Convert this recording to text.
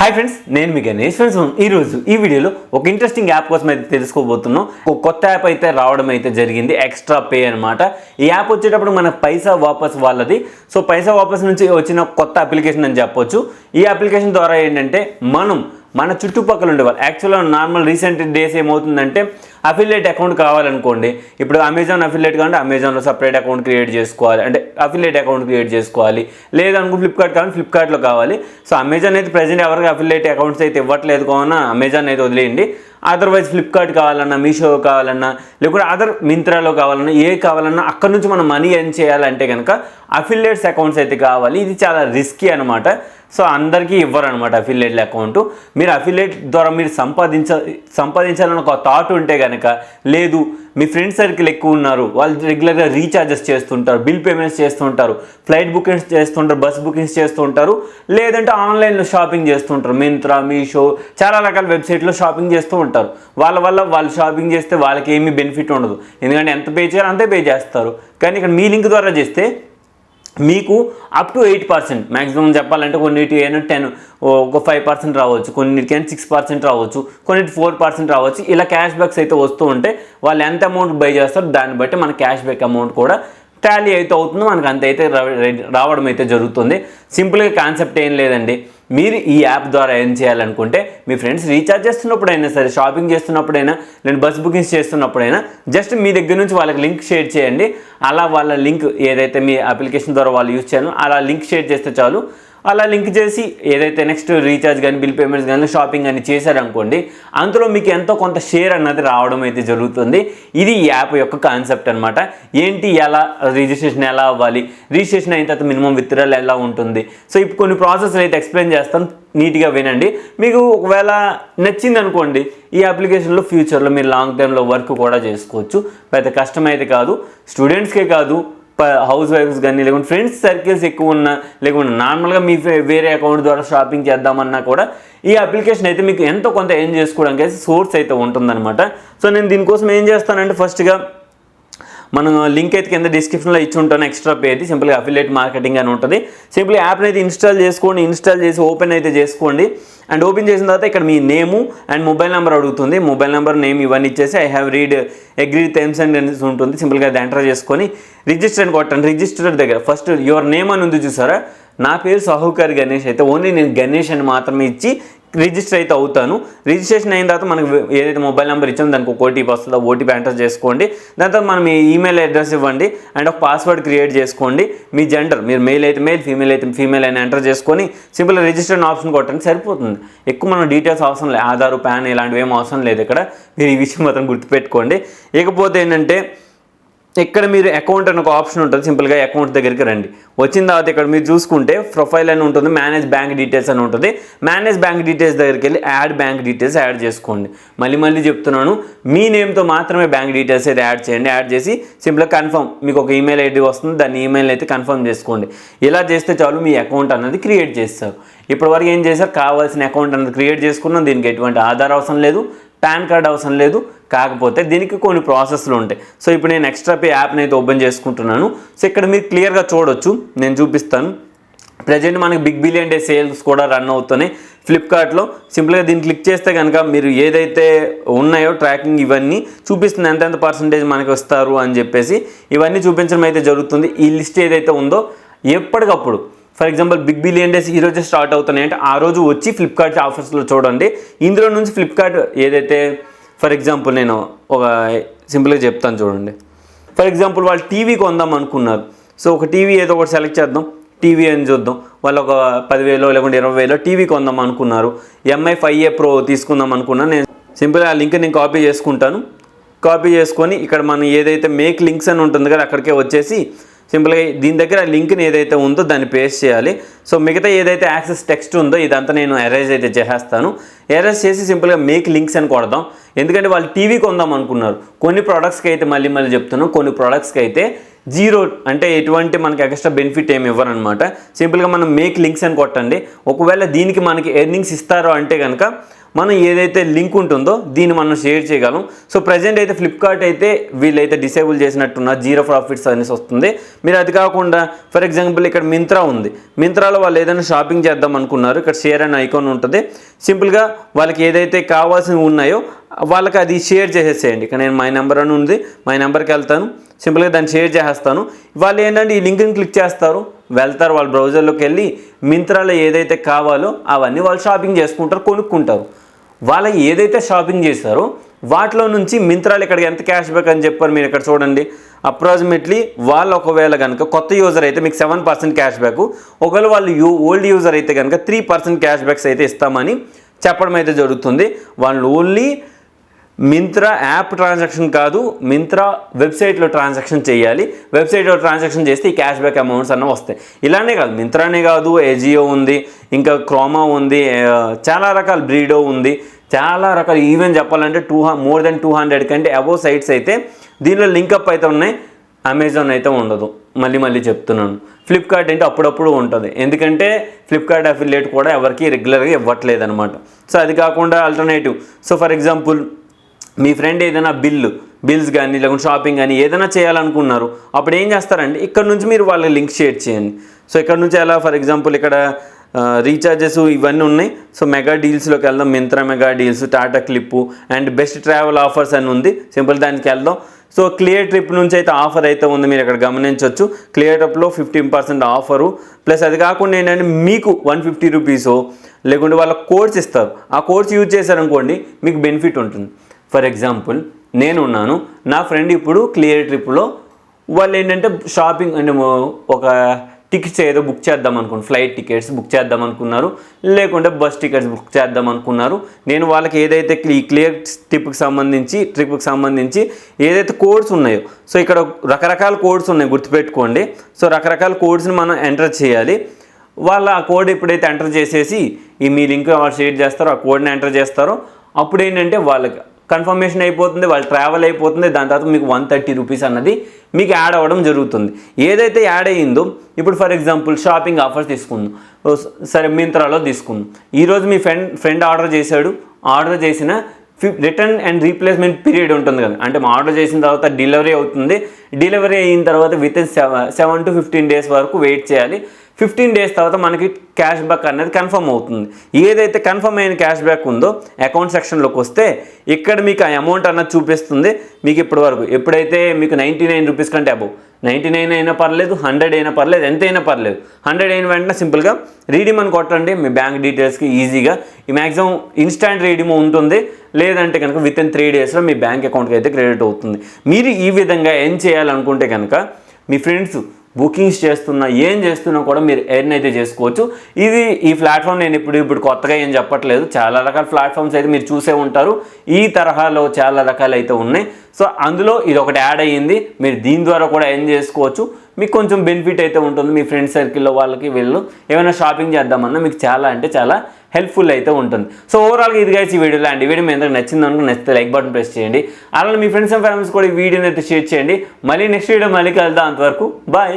Hi friends, నేను మీ Ganesh. Friends, ఈరోజు ఈ వీడియోలో ఒక ఇంట్రెస్టింగ్ యాప్ కోసం అయితే తెలుసుకోబోతున్నాం. ఒక కొత్త యాప్ అయితే రావడం అయితే జరిగింది, ఎక్స్ట్రా పే అనమాట. ఈ యాప్ వచ్చేటప్పుడు మన పైసా వాపస్ వాళ్ళది. సో పైసా వాపస్ నుంచి వచ్చిన కొత్త అప్లికేషన్ అని చెప్పొచ్చు. ఈ అప్లికేషన్ ద్వారా ఏంటంటే మన చుట్టుపక్కల ఉండేవాళ్ళు యాక్చువల్గా నార్మల్ రీసెంట్ డేస్ ఏమవుతుందంటే అఫిలియేట్ అకౌంట్ కావాలనుకోండి. ఇప్పుడు అమెజాన్ అఫిలియేట్ కావాలంటే అమెజాన్లో సపరేట్ అకౌంట్ క్రియేట్ చేసుకోవాలి, అంటే అఫిలియేట్ అకౌంట్ క్రియేట్ చేసుకోవాలి. లేదనుకో ఫ్లిప్కార్ట్ కావాలి, ఫ్లిప్కార్ట్లో కావాలి. సో అమెజాన్ అయితే ప్రజెంట్ ఎవరికి అఫిలియేట్ అకౌంట్స్ అయితే ఇవ్వట్లేదు కావున అమెజాన్ అయితే వదిలేయండి. అదర్వైజ్ ఫ్లిప్కార్ట్ కావాలన్నా, మీషో కావాలన్నా, లేకపోతే అదర్ మింత్రాలో కావాలన్నా, ఏ కావాలన్నా అక్కడ నుంచి మనం మనీ ఎర్న్ చేయాలంటే కనుక అఫిలియేట్స్ అకౌంట్స్ అయితే కావాలి. ఇది చాలా రిస్కీ అనమాట. సో అందరికీ ఇవ్వరు అనమాట అఫిలియేట్ అకౌంట్. మీరు అఫిలియేట్ ద్వారా మీరు సంపాదించాలని ఒక థాట్ ఉంటే కనుక, లేదు మీ ఫ్రెండ్ సర్కిల్ ఎక్కువ ఉన్నారు, వాళ్ళు రెగ్యులర్గా రీఛార్జెస్ చేస్తుంటారు, బిల్ పేమెంట్స్ చేస్తుంటారు, ఫ్లైట్ బుకింగ్స్ చేస్తుంటారు, బస్ బుకింగ్స్ చేస్తుంటారు, లేదంటే ఆన్లైన్లో షాపింగ్ చేస్తుంటారు, మింత్రా, మీషో, చాలా రకాల వెబ్సైట్లో షాపింగ్ చేస్తూ ఉంటారు. వాళ్ళు షాపింగ్ చేస్తే వాళ్ళకి ఏమీ బెనిఫిట్ ఉండదు, ఎందుకంటే ఎంత పే చేయాలో అంతే పే చేస్తారు. కానీ ఇక్కడ మీ లింక్ ద్వారా చేస్తే మీకు అప్ టు 8%, మ్యాక్సిమం చెప్పాలంటే కొన్నిటి అయినా 10 ఒక 5% రావచ్చు, కొన్నిటికైనా 6% రావచ్చు, కొన్నిటి 4% రావచ్చు. ఇలా క్యాష్ బ్యాక్స్ అయితే వస్తూ ఉంటే వాళ్ళు ఎంత అమౌంట్ బై చేస్తారో దాన్ని బట్టి మన క్యాష్ బ్యాక్ అమౌంట్ కూడా టాలీ అయితే అవుతుందో మనకు అంత అయితే రావడం అయితే జరుగుతుంది. సింపుల్గా కాన్సెప్ట్ ఏం లేదండి. మీరు ఈ యాప్ ద్వారా ఏం చేయాలనుకుంటే మీ ఫ్రెండ్స్ రీఛార్జ్ చేస్తున్నప్పుడైనా సరే, షాపింగ్ చేస్తున్నప్పుడైనా, నేను బస్ బుకింగ్స్ చేస్తున్నప్పుడైనా జస్ట్ మీ దగ్గర నుంచి వాళ్ళకి లింక్ షేర్ చేయండి. అలా వాళ్ళ లింక్ ఏదైతే మీ అప్లికేషన్ ద్వారా వాళ్ళు యూజ్ చేయాలో అలా లింక్ షేర్ చేస్తే చాలు. అలా లింక్ చేసి ఏదైతే నెక్స్ట్ రీఛార్జ్ కానీ, బిల్ పేమెంట్స్ కానీ, షాపింగ్ కానీ చేశారనుకోండి, అందులో మీకు ఎంతో కొంత షేర్ అన్నది రావడం అయితే జరుగుతుంది. ఇది ఈ యాప్ యొక్క కాన్సెప్ట్ అనమాట. ఏంటి, ఎలా రిజిస్ట్రేషన్ ఎలా అవ్వాలి, రిజిస్ట్రేషన్ అయిన తర్వాత మినిమం విత్డ్రాల్ ఎలా ఉంటుంది. సో ఇప్పుడు కొన్ని ప్రాసెస్లు అయితే ఎక్స్ప్లెయిన్ చేస్తాను, నీట్గా వినండి. మీకు ఒకవేళ నచ్చింది అనుకోండి, ఈ అప్లికేషన్లో ఫ్యూచర్లో మీరు లాంగ్ టైంలో వర్క్ కూడా చేసుకోవచ్చు. పెద్ద కష్టం అయితే కాదు, స్టూడెంట్స్కే కాదు, హౌస్ వైఫ్స్ కానీ, లేకుంటే ఫ్రెండ్స్ సర్కిల్స్ ఎక్కువ ఉన్నా, లేకుంటే నార్మల్గా మీ వేరే అకౌంట్ ద్వారా షాపింగ్ చేద్దామన్నా కూడా ఈ అప్లికేషన్ అయితే మీకు ఎంతో కొంత ఏం చేసుకోవడానికి అయితే సోర్స్ అయితే ఉంటుందన్నమాట. సో నేను దీనికోసం ఏం చేస్తానంటే, ఫస్ట్గా మనం లింక్ అయితే కింద డిస్క్రిప్షన్లో ఇచ్చి ఉంటాను. ఎక్స్ట్రా పే అయితే సింపుల్గా అఫిలియేట్ మార్కెటింగ్ అని ఉంటుంది. సింపుల్గా యాప్ని అయితే ఇన్స్టాల్ చేసుకోండి. ఇన్స్టాల్ చేసి ఓపెన్ అయితే చేసుకోండి. అండ్ ఓపెన్ చేసిన తర్వాత ఇక్కడ మీ నేము అండ్ మొబైల్ నెంబర్ అడుగుతుంది. మొబైల్ నెంబర్, నేమ్ ఇవన్నీ ఇచ్చేసి I have read agree terms and conditions ఉంటుంది. సింపుల్గా అది ఎంటర్ చేసుకొని రిజిస్టర్ అని కొట్టండి. రిజిస్టర్ దగ్గర ఫస్ట్ యువర్ నేమ్ అని ఉంది చూసారా, నా పేరు సాహుకారి గణేష్. అయితే ఓన్లీ నేను గణేష్ అని మాత్రమే ఇచ్చి రిజిస్టర్ అయితే అవుతాను. రిజిస్ట్రేషన్ అయిన తర్వాత మనకు ఏదైతే మొబైల్ నెంబర్ ఇచ్చామో దానికి ఒక ఓటీపీ వస్తుందో ఓటీపీ ఎంటర్ చేసుకోండి. దాని తర్వాత మనం మీ ఈమెయిల్ అడ్రస్ ఇవ్వండి అండ్ ఒక పాస్వర్డ్ క్రియేట్ చేసుకోండి. మీ జెండర్, మీరు మెయిల్ అయితే మెయిల్, ఫీమేల్ అయితే ఫీమేల్ అని ఎంటర్ చేసుకొని సింపుల్గా రిజిస్టర్ ఆప్షన్ కొట్టండి, సరిపోతుంది. ఎక్కువ మనం డీటెయిల్స్ అవసరం లేదు, ఆధార్, పాన్ ఇలాంటివి ఏం అవసరం లేదు ఇక్కడ. మీరు ఈ విషయం మాత్రం గుర్తుపెట్టుకోండి. ఇకపోతే ఏంటంటే, ఇక్కడ మీరు అకౌంట్ అని ఒక ఆప్షన్ ఉంటుంది. సింపుల్గా అకౌంట్ దగ్గరికి రండి. వచ్చిన తర్వాత ఇక్కడ మీరు చూసుకుంటే ప్రొఫైల్ అని ఉంటుంది, మేనేజ్ బ్యాంక్ డీటెయిల్స్ అని ఉంటుంది. మేనేజ్ బ్యాంక్ డీటెయిల్స్ దగ్గరికి వెళ్ళి యాడ్ బ్యాంక్ డీటెయిల్స్ యాడ్ చేసుకోండి. మళ్ళీ చెప్తున్నాను, మీ నేమ్తో మాత్రమే బ్యాంక్ డీటెయిల్స్ అయితే యాడ్ చేయండి. యాడ్ చేసి సింపుల్గా కన్ఫర్మ్, మీకు ఒక ఈమెయిల్ ఐడి వస్తుంది, దాన్ని ఈమెయిల్ అయితే కన్ఫర్మ్ చేసుకోండి. ఇలా చేస్తే చాలు, మీ అకౌంట్ అన్నది క్రియేట్ చేస్తారు. ఇప్పటివరకు ఏం చేశారు, కావాల్సిన అకౌంట్ అన్నది క్రియేట్ చేసుకున్నాం. దీనికి ఎటువంటి ఆధార్ అవసరం లేదు, పాన్ కార్డ్ అవసరం లేదు. కాకపోతే దీనికి కొన్ని ప్రాసెస్లు ఉంటాయి. సో ఇప్పుడు నేను ఎక్స్ట్రా పే యాప్ని అయితే ఓపెన్ చేసుకుంటున్నాను. సో ఇక్కడ మీరు క్లియర్గా చూడొచ్చు, నేను చూపిస్తాను. ప్రజెంట్ మనకి బిగ్ బిలియన్ డే సేల్స్ కూడా రన్ అవుతున్నాయి ఫ్లిప్కార్ట్లో. సింపుల్గా దీన్ని క్లిక్ చేస్తే కనుక మీరు ఏదైతే ఉన్నాయో ట్రాకింగ్ ఇవన్నీ చూపిస్తుంది, ఎంతెంత పర్సంటేజ్ మనకి వస్తారు అని చెప్పేసి ఇవన్నీ చూపించడం అయితే జరుగుతుంది. ఈ లిస్ట్ ఏదైతే ఉందో ఎప్పటికప్పుడు, for example big billion days ఈరోజు స్టార్ట్ అవుతున్నాయి అంటే ఆ రోజు వచ్చి ఫ్లిప్కార్ట్ ఆఫర్స్లో చూడండి. ఇందులో నుంచి ఫ్లిప్కార్ట్ ఏదైతే, ఫర్ ఎగ్జాంపుల్ నేను ఒక సింపుల్గా చెప్తాను చూడండి. ఫర్ ఎగ్జాంపుల్ వాళ్ళు టీవీ కొందాం అనుకున్నారు. సో ఒక టీవీ ఏదో ఒకటి సెలెక్ట్ చేద్దాం, టీవీ అని చూద్దాం. వాళ్ళు ఒక 10,000 లేకుంటే 20,000 టీవీ కొందాం అనుకున్నారు. MI 5A Pro తీసుకుందాం అనుకున్నాను. నేను సింపుల్గా ఆ లింక్ నేను కాపీ చేసుకుంటాను. కాపీ చేసుకొని ఇక్కడ మనం ఏదైతే మేక్ లింక్స్ అని ఉంటుంది కదా, అక్కడికే వచ్చేసి సింపుల్గా దీని దగ్గర లింక్ని ఏదైతే ఉందో దాన్ని పేస్ట్ చేయాలి. సో మిగతా ఏదైతే యాక్సెస్ టెక్స్ట్ ఉందో ఇదంతా నేను ఎరేజ్ అయితే చేసేస్తాను. ఎరేజ్ చేసి సింపుల్గా మేక్ లింక్స్ అని కొడదాం. ఎందుకంటే వాళ్ళు టీవీ కొందాం అనుకున్నారు. కొన్ని ప్రోడక్ట్స్కి అయితే మళ్ళీ చెప్తున్నాను, కొన్ని ప్రోడక్ట్స్కి అయితే జీరో, అంటే ఎటువంటి మనకి ఎక్స్ట్రా బెనిఫిట్ ఏమి ఇవ్వరనమాట. సింపుల్గా మనం మేక్ లింక్స్ అని కొట్టండి. ఒకవేళ దీనికి మనకి ఎర్నింగ్స్ ఇస్తారో అంటే కనుక మనం ఏదైతే లింక్ ఉంటుందో దీన్ని మనం షేర్ చేయగలం. సో ప్రజెంట్ అయితే ఫ్లిప్కార్ట్ అయితే వీళ్ళైతే డిసేబుల్ చేసినట్టున్న జీరో ప్రాఫిట్స్ అనేసి వస్తుంది. మీరు అది కాకుండా ఫర్ ఎగ్జాంపుల్ ఇక్కడ మింత్రా ఉంది, మింత్రాలో వాళ్ళు ఏదైనా షాపింగ్ చేద్దాం అనుకున్నారు, ఇక్కడ షేర్ అనే ఐకాన్ ఉంటుంది. సింపుల్గా వాళ్ళకి ఏదైతే కావాల్సినవి ఉన్నాయో వాళ్ళకి అది షేర్ చేసేసేయండి. ఇక్కడ నేను మై నెంబర్ అని ఉంది, మై నెంబర్కి వెళ్తాను, సింపుల్గా దాన్ని షేర్ చేసేస్తాను. వాళ్ళు ఏంటంటే ఈ లింక్ని క్లిక్ చేస్తారు, వెళ్తారు వాళ్ళ బ్రౌజర్లోకి వెళ్ళి మింత్రాలో ఏదైతే కావాలో అవన్నీ వాళ్ళు షాపింగ్ చేసుకుంటారు, కొనుక్కుంటారు. వాళ్ళకి ఏదైతే షాపింగ్ చేస్తారో వాటిలో నుంచి మింత్రాలు ఇక్కడికి ఎంత క్యాష్ బ్యాక్ అని చెప్పారు మీరు ఇక్కడ చూడండి. అప్రాక్సిమేట్లీ వాళ్ళు ఒకవేళ కనుక కొత్త యూజర్ అయితే మీకు 7% క్యాష్ బ్యాక్, ఒకవేళ వాళ్ళు ఓల్డ్ యూజర్ అయితే కనుక 3% క్యాష్ బ్యాక్స్ అయితే ఇస్తామని చెప్పడం అయితే జరుగుతుంది. వాళ్ళు ఓన్లీ మింత్రా యాప్ ట్రాన్సాక్షన్ కాదు, మింత్రా వెబ్సైట్లో ట్రాన్సాక్షన్ చేయాలి. వెబ్సైట్లో ట్రాన్సాక్షన్ చేస్తే ఈ క్యాష్ బ్యాక్ అమౌంట్స్ అన్న వస్తాయి. ఇలానే కాదు, మింత్రానే కాదు, ఏజియో ఉంది, ఇంకా క్రోమా ఉంది, చాలా రకాల బ్రీడో ఉంది, చాలా రకాలు. ఈవెన్ చెప్పాలంటే మోర్ దెన్ 200 కంటే అబోవ్ సైట్స్ అయితే దీనిలో లింకప్ అయితే ఉన్నాయి. అమెజాన్ అయితే ఉండదు, మళ్ళీ చెప్తున్నాను. ఫ్లిప్కార్ట్ అంటే అప్పుడప్పుడు ఉంటుంది, ఎందుకంటే ఫ్లిప్కార్ట్ అఫిలియేట్ కూడా ఎవరికి రెగ్యులర్గా ఇవ్వట్లేదు అనమాట. సో అది కాకుండా alternative, so for example me friend ఏదైనా బిల్స్ కానీ లేకుంటే షాపింగ్ కానీ ఏదైనా చేయాలనుకున్నారు, అప్పుడు ఏం చేస్తారంటే ఇక్కడ నుంచి మీరు వాళ్ళకి లింక్ షేర్ చేయండి. సో ఇక్కడ నుంచి ఎలా ఫర్ ఎగ్జాంపుల్ ఇక్కడ రీఛార్జెస్ ఇవన్నీ ఉన్నాయి. సో మెగా డీల్స్లోకి వెళ్దాం, Myntra mega deals, Tata clip and best travel offers అని ఉంది, సింపుల్ దానికి వెళ్దాం. సో క్లియర్ ట్రిప్ నుంచి అయితే ఆఫర్ అయితే ఉంది, మీరు ఇక్కడ గమనించవచ్చు. క్లియర్ ట్రిప్లో 15% ఆఫరు, ప్లస్ అది కాకుండా ఏంటంటే మీకు 150 రూపీసో లేకుంటే వాళ్ళ కోడ్స్ ఇస్తారు, ఆ కోడ్స్ యూజ్ చేశారనుకోండి మీకు బెనిఫిట్ ఉంటుంది. ఫర్ ఎగ్జాంపుల్ నేనున్నాను, నా ఫ్రెండ్ ఇప్పుడు క్లియర్ ట్రిప్లో వాళ్ళు ఏంటంటే షాపింగ్ అంటే ఒక టికెట్స్ ఏదో బుక్ చేద్దాం అనుకున్నారు, ఫ్లైట్ టికెట్స్ బుక్ చేద్దాం అనుకున్నారు, లేకుంటే బస్ టికెట్స్ బుక్ చేద్దాం అనుకున్నారు. నేను వాళ్ళకి ఏదైతే ఈ క్లియర్ ట్రిప్కి సంబంధించి ఏదైతే కోడ్స్ ఉన్నాయో, సో ఇక్కడ రకరకాల కోడ్స్ ఉన్నాయి గుర్తుపెట్టుకోండి. సో రకరకాల కోడ్స్ని మనం ఎంటర్ చేయాలి. వాళ్ళు ఆ కోడ్ ఎప్పుడైతే ఎంటర్ చేసేసి ఈ మీ లింక్ వాళ్ళు షేర్ చేస్తారో ఆ కోడ్ని ఎంటర్ చేస్తారో అప్పుడు ఏంటంటే వాళ్ళకి కన్ఫర్మేషన్ అయిపోతుంది, వాళ్ళు ట్రావెల్ అయిపోతుంది. దాని తర్వాత మీకు 130 రూపీస్ అన్నది మీకు యాడ్ అవ్వడం జరుగుతుంది. ఏదైతే యాడ్ అయ్యిందో ఇప్పుడు ఫర్ ఎగ్జాంపుల్ షాపింగ్ ఆఫర్స్ తీసుకుందాం, సరే మింత్రాలో తీసుకుందాం. ఈరోజు మీ ఫ్రెండ్ ఆర్డర్ చేశాడు, ఆర్డర్ చేసిన రిటర్న్ అండ్ రీప్లేస్మెంట్ పీరియడ్ ఉంటుంది కదా, అంటే ఆర్డర్ చేసిన తర్వాత డెలివరీ అవుతుంది. డెలివరీ అయిన తర్వాత విత్ ఇన్ 7 to 15 డేస్ వరకు వెయిట్ చేయాలి. 15 డేస్ తర్వాత మనకి క్యాష్ బ్యాక్ అనేది కన్ఫర్మ్ అవుతుంది. ఏదైతే కన్ఫర్మ్ అయిన క్యాష్ బ్యాక్ ఉందో అకౌంట్ సెక్షన్లోకి వస్తే ఇక్కడ మీకు ఆ అమౌంట్ అన్నది చూపిస్తుంది. మీకు ఇప్పటి వరకు ఎప్పుడైతే మీకు 99 రూపీస్ కంటే అబౌవ్, 99 అయినా పర్లేదు, 100 అయినా పర్లేదు, ఎంత అయినా పర్లేదు, 100 అయిన వెంటనే సింపుల్గా రీడీమ్ అని కొట్టండి మీ బ్యాంక్ డీటెయిల్స్కి ఈజీగా. ఈ మ్యాక్సిమం ఇన్స్టాంట్ రీడీమ్ ఉంటుంది, లేదంటే కనుక విత్ ఇన్ 3 డేస్లో మీ బ్యాంక్ అకౌంట్కి అయితే క్రెడిట్ అవుతుంది. మీరు ఈ విధంగా ఏం చేయాలనుకుంటే కనుక మీ ఫ్రెండ్స్ బుకింగ్స్ చేస్తున్నా ఏం చేస్తున్నా కూడా మీరు ఎర్న్ అయితే చేసుకోవచ్చు. ఈ ప్లాట్ఫామ్ నేను ఇప్పుడు కొత్తగా ఏం చెప్పట్లేదు, చాలా రకాల ప్లాట్ఫామ్స్ అయితే మీరు చూసే ఉంటారు. ఈ తరహాలో చాలా రకాలు అయితే ఉన్నాయి. సో అందులో ఇది ఒకటి యాడ్ అయ్యింది, మీరు దీని ద్వారా కూడా ఎర్న్ చేసుకోవచ్చు. మీకు కొంచెం బెనిఫిట్ అయితే ఉంటుంది. మీ ఫ్రెండ్ సర్కిల్లో వాళ్ళకి వీళ్ళు ఏమైనా షాపింగ్ చేద్దామన్నా మీకు చాలా అంటే చాలా హెల్ప్ఫుల్ అయితే ఉంటుంది. సో ఓవరాల్గా ఇది గైస్ ఈ వీడియోలో అండి. వీడియో మీ అందరికి నచ్చింది అనుకుంటే నచ్చితే లైక్ బటన్ ప్రెస్ చేయండి. అలానే మీ ఫ్రెండ్స్ అండ్ ఫ్యామిలీస్ కూడా ఈ వీడియోని అయితే షేర్ చేయండి. మళ్ళీ నెక్స్ట్ వీడియో మళ్ళీ కలుద్దాం, అంతవరకు బాయ్.